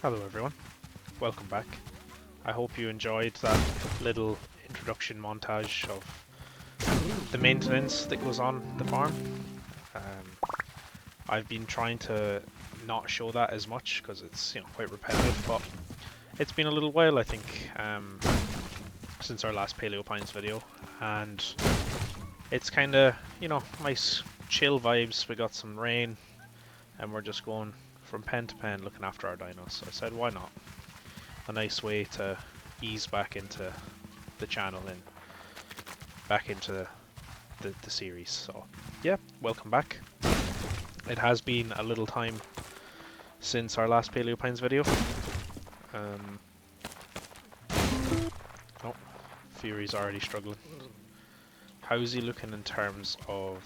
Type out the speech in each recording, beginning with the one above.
Hello everyone, welcome back. I hope you enjoyed that little introduction montage of the maintenance that goes on the farm. I've been trying to not show that as much because it's quite repetitive, but it's been a little while I think since our last Paleo Pines video, and it's kind of nice chill vibes. We got some rain and we're just going from pen to pen looking after our dinos, so I said why not. A nice way to ease back into the channel and back into the series. So yeah, welcome back. It has been a little time since our last Paleo Pines video. Oh, Fury's already struggling. How's he looking in terms of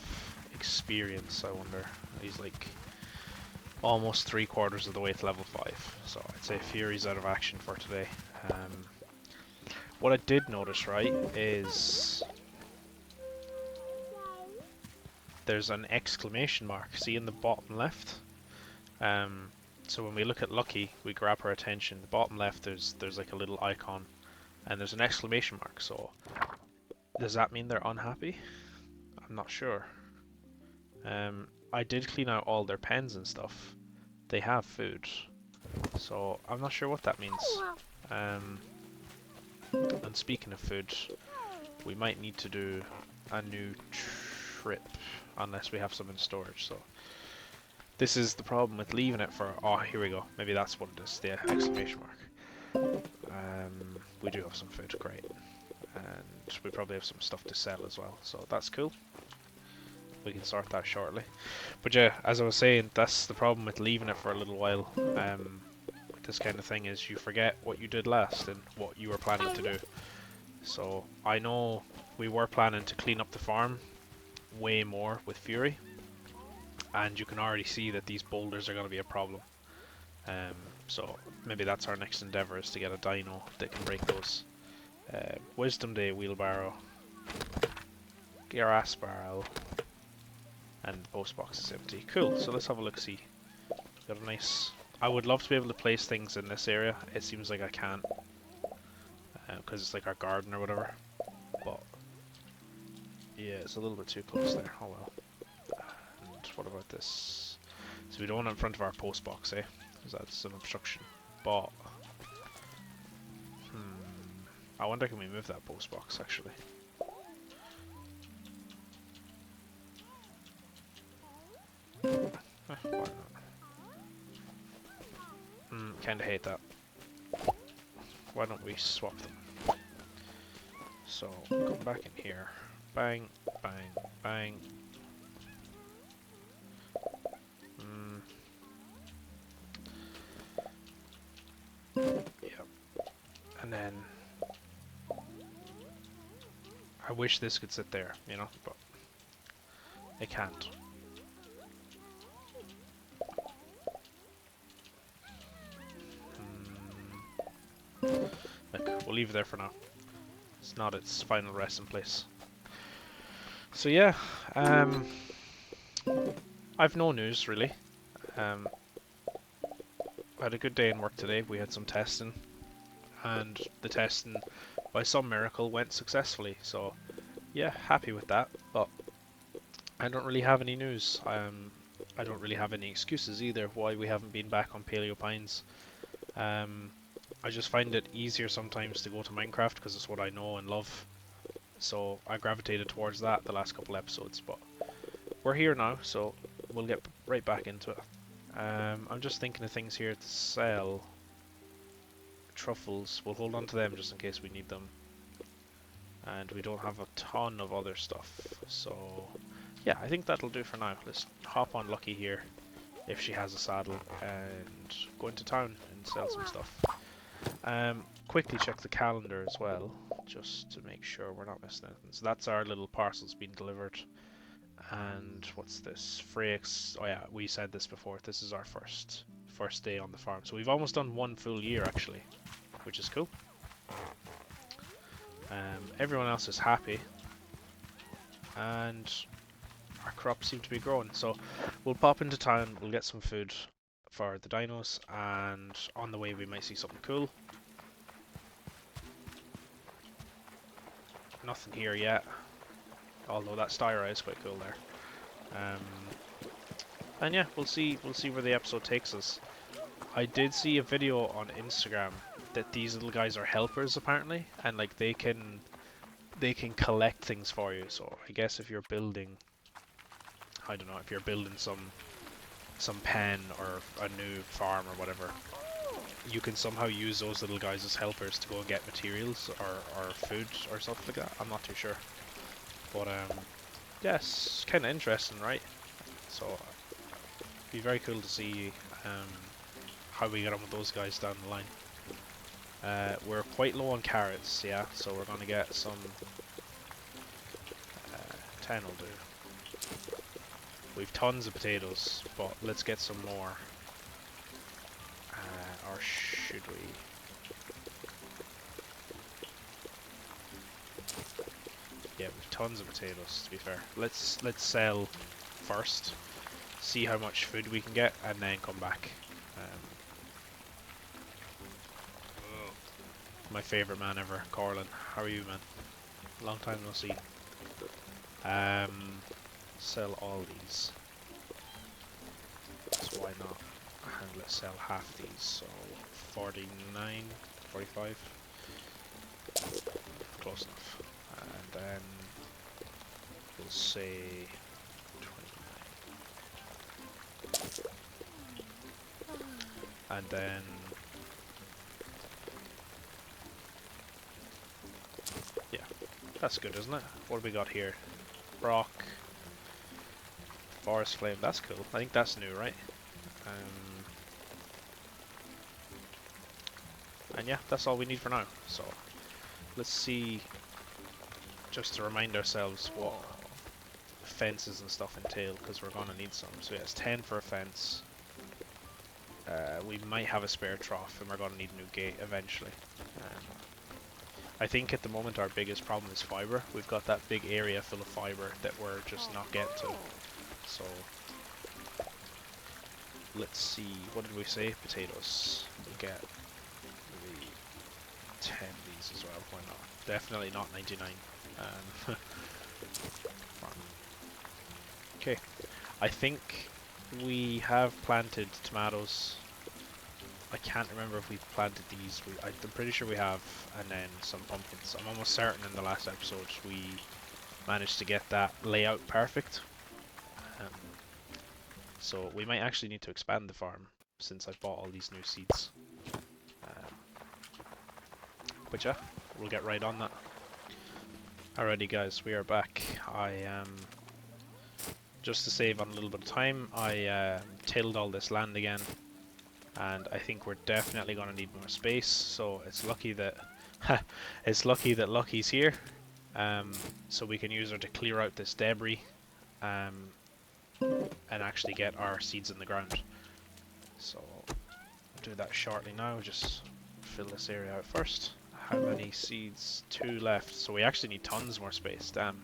experience, I wonder? He's like almost 3/4 of the way to level 5, so I'd say Fury's out of action for today. What I did notice, right, is there's an exclamation mark, see in the bottom left? So when we look at Lucky, we grab her attention. The bottom left, there's like a little icon, and there's an exclamation mark, so does that mean they're unhappy? I'm not sure. I did clean out all their pens and stuff. They have food, so I'm not sure what that means. And speaking of food, we might need to do a new trip unless we have some in storage. So this is the problem with leaving it for, oh here we go, maybe that's what it is, the exclamation mark. We do have some food, great, and we probably have some stuff to sell as well, so that's cool. We can sort that shortly. But yeah, as I was saying, that's the problem with leaving it for a little while. With this kind of thing is you forget what you did last and what you were planning to do. So I know we were planning to clean up the farm way more with Fury, and you can already see that these boulders are going to be a problem. So maybe that's our next endeavour, is to get a dino that can break those. Wisdom Day wheelbarrow, grass barrel, and the post box is empty. Cool, so let's have a look see. Got a nice... I would love to be able to place things in this area. It seems like I can't, because it's like our garden or whatever. But yeah, it's a little bit too close there. Oh well. And what about this? So we don't want it in front of our post box, eh? Because that's an obstruction. But I wonder, can we move that post box actually? Why not? Kinda hate that. Why don't we swap them? So, come back in here. Bang, bang, bang. Yep. And then... I wish this could sit there, you know, but it can't. Look, we'll leave it there for now. It's not its final resting place. So yeah, I've no news really. I had a good day in work today. We had some testing, and the testing, by some miracle, went successfully. So yeah, happy with that. But I don't really have any news. I don't really have any excuses either why we haven't been back on Paleo Pines. I just find it easier sometimes to go to Minecraft because it's what I know and love. So I gravitated towards that the last couple episodes, but we're here now, so we'll get right back into it. I'm just thinking of things here to sell. Truffles, we'll hold on to them just in case we need them. And we don't have a ton of other stuff, so yeah, I think that'll do for now. Let's hop on Lucky here, if she has a saddle, and go into town and sell some stuff. Quickly check the calendar as well, just to make sure we're not missing anything. So that's our little parcels being delivered. And what's this? Freya's, oh yeah, we said this before, this is our first day on the farm. So we've almost done 1 full year actually, which is cool. Everyone else is happy, and our crops seem to be growing. So we'll pop into town, we'll get some food, for the dinos, and on the way we might see something cool. Nothing here yet, although that styra is quite cool there. And yeah, we'll see where the episode takes us. I did see a video on Instagram that these little guys are helpers apparently, and like they can collect things for you. So I guess if you're building, I don't know, if you're building some pen or a new farm or whatever, you can somehow use those little guys as helpers to go and get materials or food or something like that. I'm not too sure, but yes, kind of interesting, right? So it'd be very cool to see how we get on with those guys down the line. We're quite low on carrots, yeah, so we're going to get some 10 will do. We've tons of potatoes, but let's get some more. Or should we? Yeah, we've tons of potatoes, to be fair. Let's sell first, see how much food we can get, and then come back. My favourite man ever, Corlin. How are you, man? Long time no see. Sell all these. So why not? And let's sell half these. So 49, 45. Close enough. And then we'll say 29. And then yeah, that's good, isn't it? What have we got here? Rock, forest flame. That's cool. I think that's new, right? And yeah, that's all we need for now. So let's see, just to remind ourselves what fences and stuff entail, because we're gonna need some. So yeah, it's 10 for a fence. We might have a spare trough, and we're gonna need a new gate eventually. I think at the moment our biggest problem is fiber. We've got that big area full of fiber that we're just not getting to. So let's see, what did we say? Potatoes. We'll get maybe 10 of these as well, why not? Definitely not 99. Okay, I think we have planted tomatoes. I can't remember if we planted these. I'm pretty sure we have, and then some pumpkins. I'm almost certain in the last episode we managed to get that layout perfect. So we might actually need to expand the farm since I bought all these new seeds. But yeah, we'll get right on that. Alrighty guys, we are back. Just to save on a little bit of time, I tilled all this land again. And I think we're definitely going to need more space, so it's lucky that Lucky's here, so we can use her to clear out this debris, and actually get our seeds in the ground. So I'll do that shortly now. Just fill this area out first. How many seeds? 2 left. So we actually need tons more space. Damn.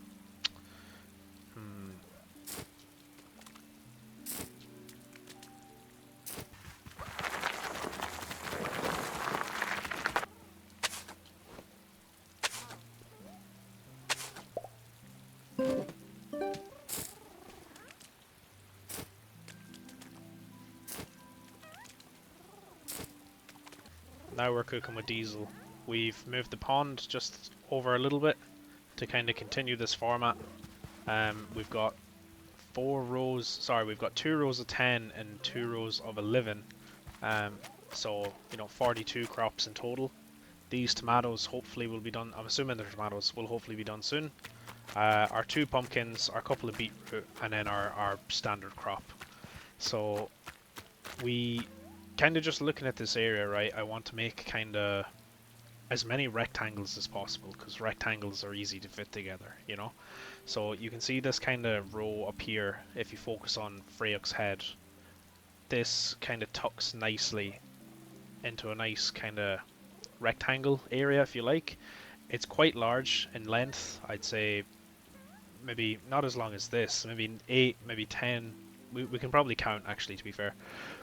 Now we're cooking with diesel. We've moved the pond just over a little bit to kind of continue this format. We've got 2 rows of 10 and 2 rows of 11. So, 42 crops in total. These tomatoes hopefully will be done. I'm assuming the tomatoes will hopefully be done soon. Our 2 pumpkins, our couple of beetroot, and then our standard crop. So we kind of just looking at this area, right? I want to make kind of as many rectangles as possible, because rectangles are easy to fit together, So you can see this kind of row up here. If you focus on Freyuk's head, this kind of tucks nicely into a nice kind of rectangle area, if you like. It's quite large in length. I'd say maybe not as long as this, maybe 8, maybe 10. We can probably count, actually, to be fair.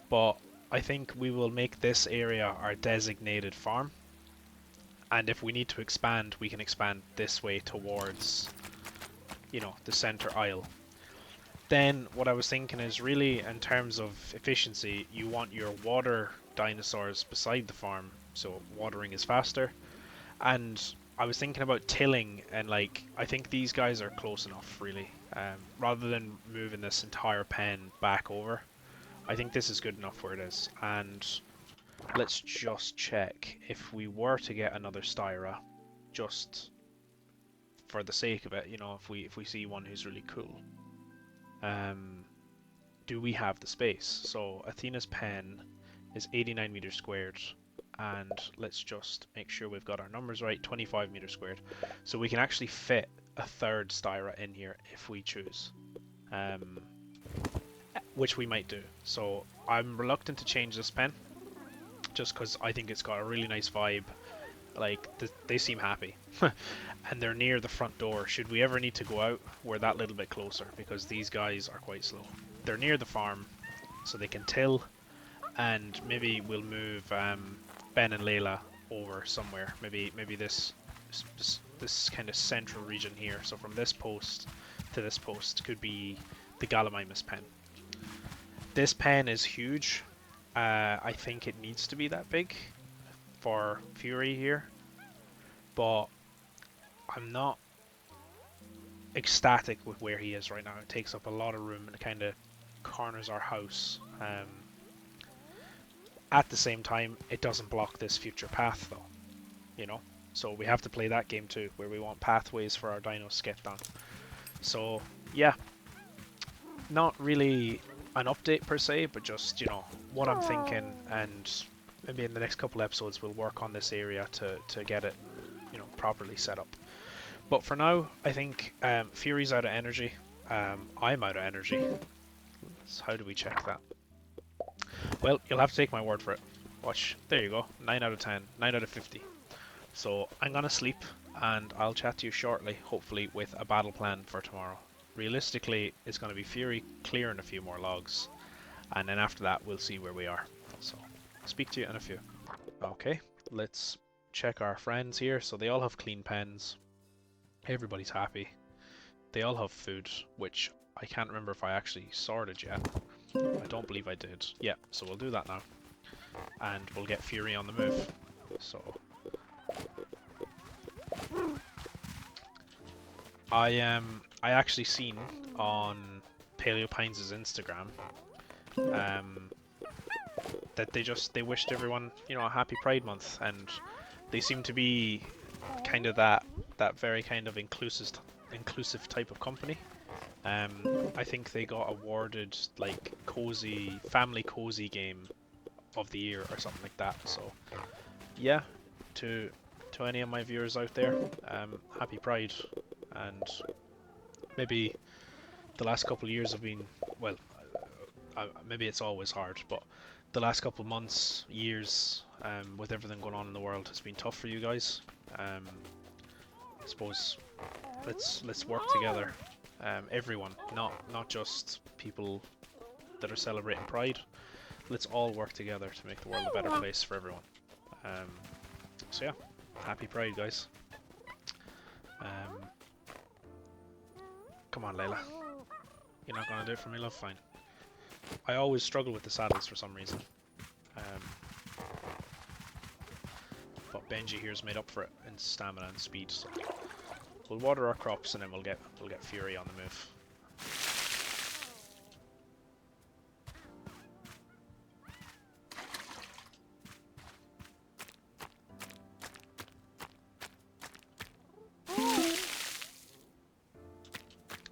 But I think we will make this area our designated farm. And if we need to expand, we can expand this way towards, you know, the center aisle. Then what I was thinking is really in terms of efficiency, you want your water dinosaurs beside the farm, so watering is faster. And I was thinking about tilling, and like I think these guys are close enough really. Rather than moving this entire pen back over, I think this is good enough where it is. And let's just check if we were to get another Styra, just for the sake of it, you know, if we see one who's really cool. Do we have the space? So Athena's pen is 89 meters squared, and let's just make sure we've got our numbers right, 25 meters squared. So we can actually fit a third Styra in here if we choose, which we might do. So I'm reluctant to change this pen, just because I think it's got a really nice vibe. Like, they seem happy. And they're near the front door. Should we ever need to go out, we're that little bit closer, because these guys are quite slow. They're near the farm, so they can till, and maybe we'll move Ben and Layla over somewhere. Maybe this kind of central region here. So from this post to this post could be the Gallimimus pen. This pen is huge. I think it needs to be that big for Fury here, but I'm not ecstatic with where he is right now. It takes up a lot of room and it kind of corners our house. At the same time, it doesn't block this future path though, you know? So we have to play that game too, where we want pathways for our dinos to get done. So yeah, not really an update per se, but just, you know, what I'm thinking, and maybe in the next couple episodes we'll work on this area to get it, you know, properly set up. But for now, I think Fury's out of energy. I'm out of energy. So how do we check that? Well, you'll have to take my word for it. Watch. There you go. 9 out of 10. 9 out of 50. So I'm gonna sleep, and I'll chat to you shortly, hopefully with a battle plan for tomorrow. Realistically, it's going to be Fury clearing a few more logs, and then after that we'll see where we are. So, speak to you in a few. Okay, let's check our friends here. So they all have clean pens. Everybody's happy. They all have food, which I can't remember if I actually sorted yet. I don't believe I did. Yeah, so we'll do that now. And we'll get Fury on the move. So I actually seen on Paleo Pines' Instagram that they wished everyone, you know, a happy Pride Month, and they seem to be kind of that very kind of inclusive type of company. I think they got awarded like family cozy game of the year or something like that. So yeah, to any of my viewers out there, happy Pride. And maybe the last couple of years have been, well, maybe it's always hard, but the last couple of months, years, with everything going on in the world, has been tough for you guys. I suppose let's work together, everyone, not just people that are celebrating Pride. Let's all work together to make the world a better place for everyone. So yeah, happy Pride, guys. Come on, Layla. You're not gonna do it for me, love? Fine. I always struggle with the saddles for some reason. But Benji here's made up for it in stamina and speed. So we'll water our crops and then we'll get Fury on the move.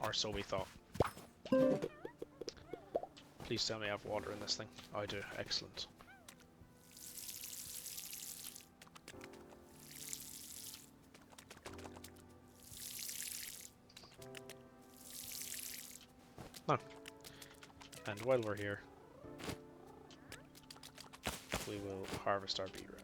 Or so we thought. Please tell me I have water in this thing. Oh, I do. Excellent. No. And while we're here, we will harvest our beetroot.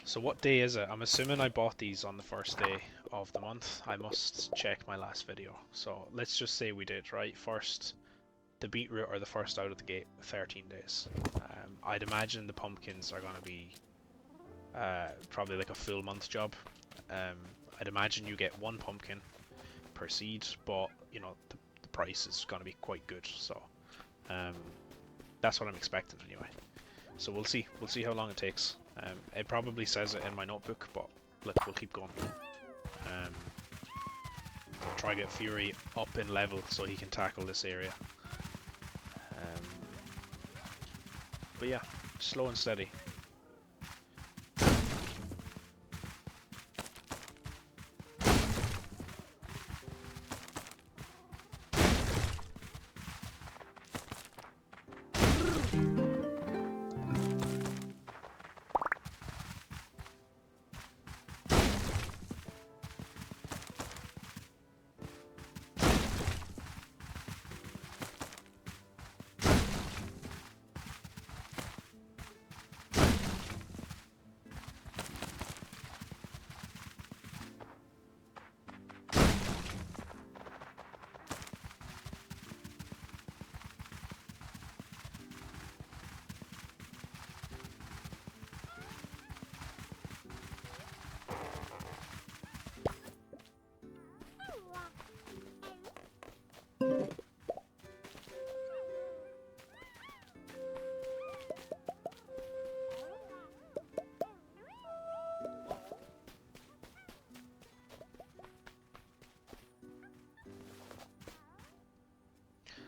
So what day is it? I'm assuming I bought these on the first day of the month. I must check my last video. So let's just say we did, right? First the beetroot are the first out of the gate, 13 days. I'd imagine the pumpkins are going to be probably like a full month job. I'd imagine you get 1 pumpkin per seed, but you know the price is going to be quite good, so that's what I'm expecting anyway. So we'll see how long it takes. It probably says it in my notebook, but look, we'll keep going. Try to get Fury up in level so he can tackle this area. But yeah, slow and steady.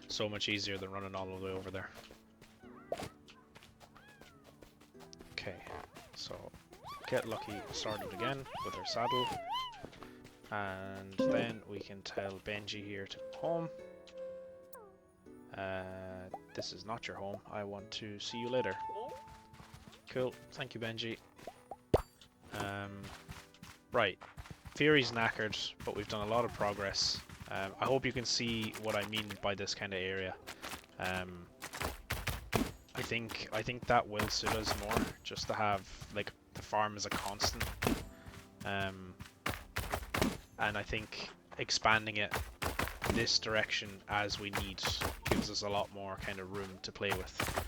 So much easier than running all the way over there. Okay, so get Lucky started again with our saddle. And then we can tell Benji here to go home. This is not your home. I want to see you later. Cool. Thank you, Benji. Right. Fury's knackered, but we've done a lot of progress. I hope you can see what I mean by this kind of area. I think that will suit us more, just to have like the farm as a constant. And I think expanding it this direction as we need gives us a lot more kind of room to play with.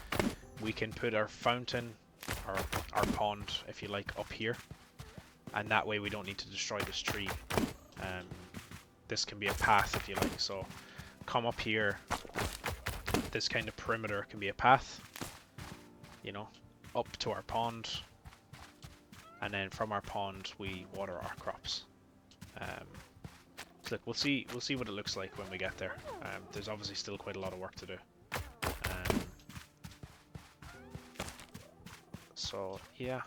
We can put our fountain, or our pond, if you like, up here, and that way we don't need to destroy this tree. This can be a path, if you like, so come up here. This kind of perimeter can be a path, you know, up to our pond, and then from our pond we water our crops. So look, we'll see what it looks like when we get there. There's obviously still quite a lot of work to do. So yeah,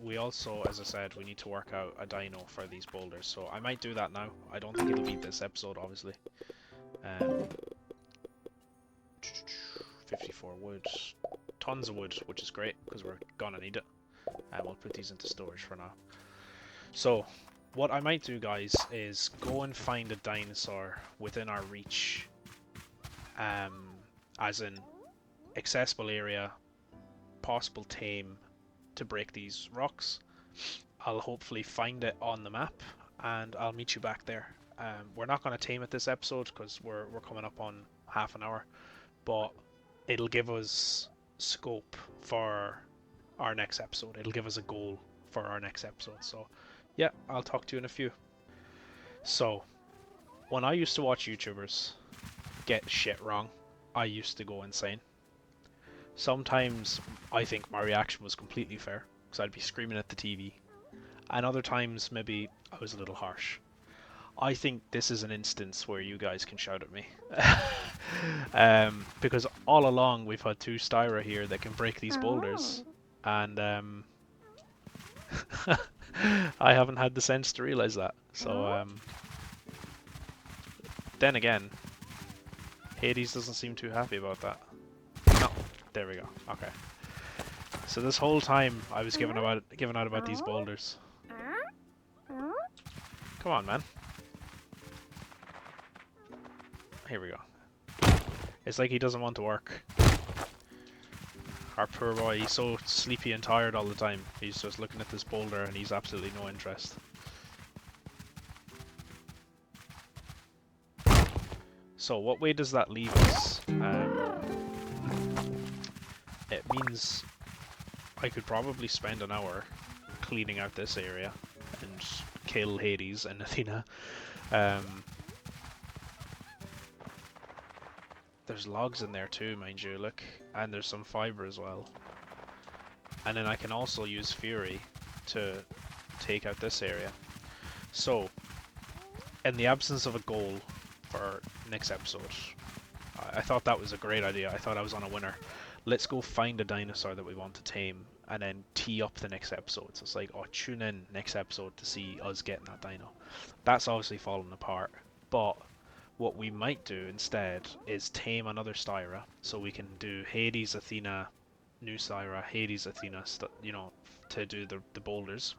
we also, as I said, we need to work out a dino for these boulders. So I might do that now. I don't think it'll be this episode, obviously. 54 wood, tons of wood, which is great because we're gonna need it. And we'll put these into storage for now. So what I might do, guys, is go and find a dinosaur within our reach, as in accessible area, possible tame, to break these rocks. I'll hopefully find it on the map, and I'll meet you back there. We're not going to tame it this episode because we're coming up on half an hour, but it'll give us scope for our next episode. It'll give us a goal for our next episode. So yeah, I'll talk to you in a few. So when I used to watch YouTubers get shit wrong, I used to go insane. Sometimes I think my reaction was completely fair because I'd be screaming at the TV, and other times maybe I was a little harsh. I think this is an instance where you guys can shout at me. Because all along we've had 2 Styra here that can break these boulders, and I haven't had the sense to realize that. So then again, Hades doesn't seem too happy about that. No, there we go. Okay. So this whole time I was giving out about these boulders. Come on, man. Here we go. It's like he doesn't want to work. Our poor boy, he's so sleepy and tired all the time. He's just looking at this boulder and he's absolutely no interest. So what way does that leave us? It means I could probably spend an hour cleaning out this area and kill Hades and Athena. Um, there's logs in there too, mind you, look, and there's some fiber as well. And then I can also use Fury to take out this area. So, in the absence of a goal for next episode, I thought that was a great idea. I thought I was on a winner. Let's go find a dinosaur that we want to tame and then tee up the next episode. So it's like, oh, tune in next episode to see us getting that dino. That's obviously fallen apart, but what we might do instead is tame another Styra, so we can do Hades, Athena, new Styra, Hades, Athena, you know, to do the boulders,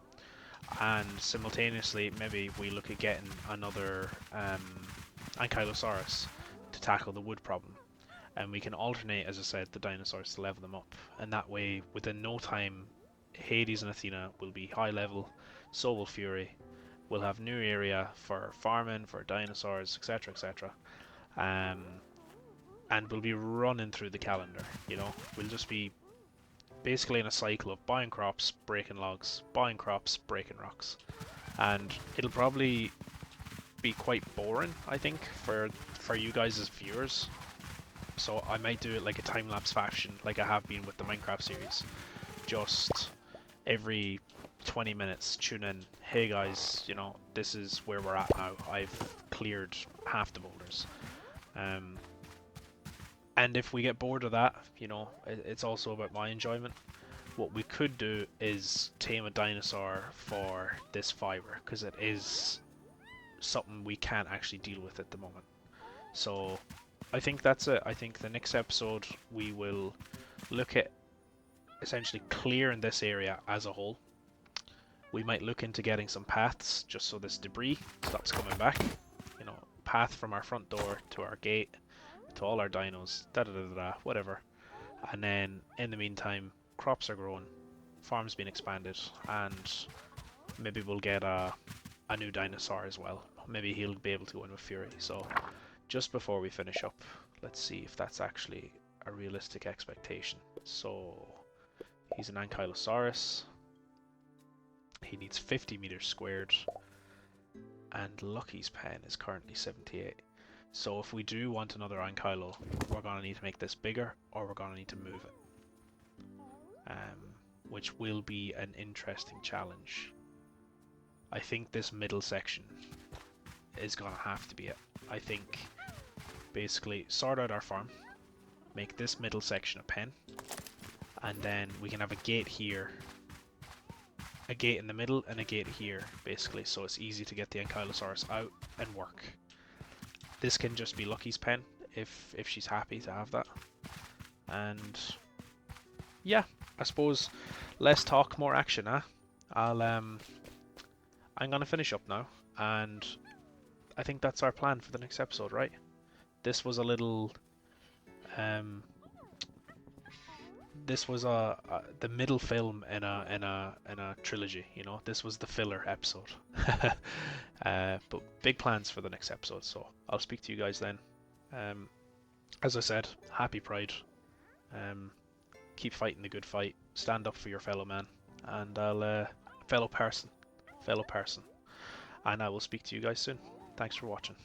and simultaneously maybe we look at getting another Ankylosaurus to tackle the wood problem, and we can alternate, as I said, the dinosaurs to level them up, and that way within no time Hades and Athena will be high level, so will Fury. We'll have new area for farming, for dinosaurs, etc, etc, and we'll be running through the calendar, you know. We'll just be basically in a cycle of buying crops, breaking logs, buying crops, breaking rocks, and it'll probably be quite boring, I think, for you guys as viewers. So I might do it like a time-lapse fashion, like I have been with the Minecraft series. Just every 20 minutes tune in, hey guys, you know, this is where we're at now. I've cleared half the boulders. And if we get bored of that, you know, it's also about my enjoyment. What we could do is tame a dinosaur for this fiber, because it is something we can't actually deal with at the moment. So I think that's it. I think the next episode we will look at essentially clearing this area as a whole. We might look into getting some paths just so this debris stops coming back. You know, path from our front door to our gate, to all our dinos, whatever. And then in the meantime, crops are growing, farms being expanded, and maybe we'll get a new dinosaur as well. Maybe he'll be able to go in with Fury. So just before we finish up, let's see if that's actually a realistic expectation. So he's an Ankylosaurus. He needs 50 meters squared, and Lucky's pen is currently 78. So if we do want another Ankylo, we're going to need to make this bigger, or we're going to need to move it. Which will be an interesting challenge. I think this middle section is going to have to be it. I think basically sort out our farm, make this middle section a pen, and then we can have a gate here, a gate in the middle, and a gate here, basically, so it's easy to get the Ankylosaurus out and work. This can just be Lucky's pen, if she's happy to have that. And yeah, I suppose less talk, more action, huh? I'm gonna finish up now, and I think that's our plan for the next episode, right? This was a little this was the middle film in a trilogy, you know. This was the filler episode. But big plans for the next episode, so I'll speak to you guys then. As I said, happy Pride. Keep fighting the good fight. Stand up for your fellow man, and I'll fellow person, and I will speak to you guys soon. Thanks for watching.